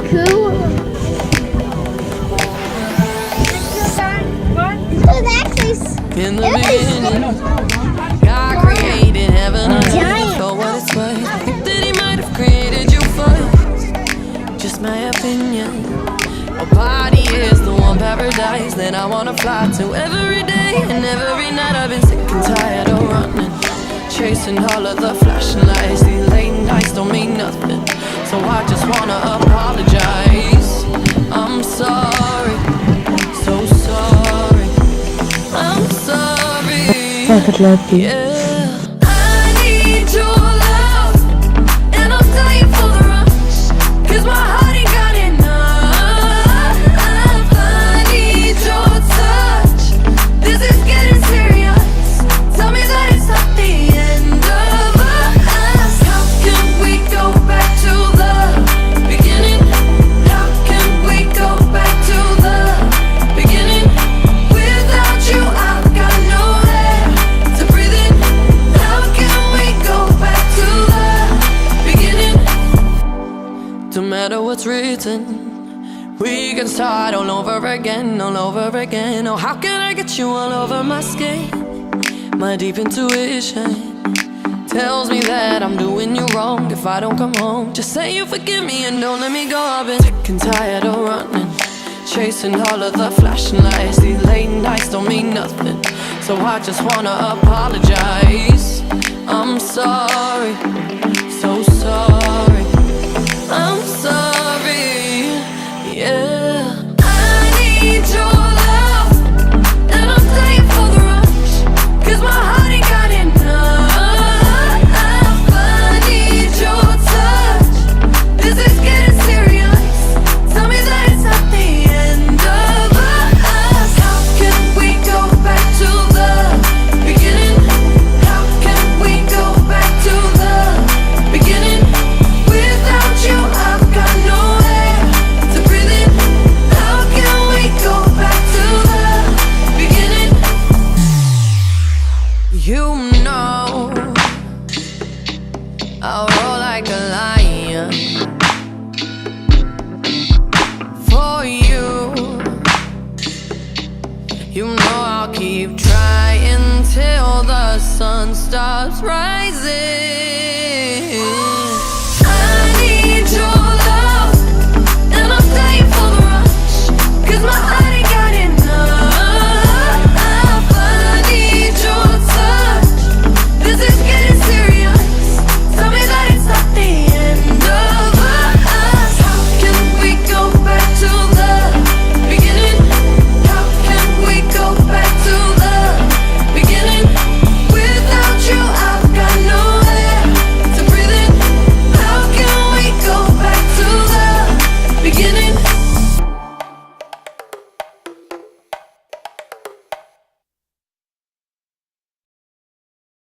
cool. In the beginning, God created heaven and earth for what it's worth. I think that He might have created you first. Just my opinion. My body is the one paradise that I wanna fly to every day and every night. I've been sick and tired of running, chasing all of the flashing lights. These late nights don't mean nothing, so I just wanna apologize. I'm sorry, so sorry. I'm sorry. Yeah. I need your love, and I'm dying for the rush, 'cause my heart ain't got enough. I need your touch. This is getting serious. Tell me that it's not the end of us. How can we go back to the beginning? How can we go back to the beginning? Without you, I've got no air to breathe in. How can we go back to the beginning? Don't matter what's written, we can start all over again, all over again. Oh, how can I get you all over my skin? My deep intuition tells me that I'm doing you wrong if I don't come home. Just say you forgive me and don't let me go. I've been sick and tired of running, chasing all of the flashing lights. These late nights don't mean nothing, so I just wanna apologize. I'm sorry, so sorry. I'm sorry, yeah. I need your love, and I'm dying for the rush, 'cause my heart ain't got enough. I need your touch. This is getting serious. Tell me that it's not the end of us. How can we go back to the beginning? How can we go back to the beginning? Without you, I've got no air to breathe in. How can we go back to the beginning? You know I'll roll like a lion for you. You know I'll keep trying till the sun stops rising.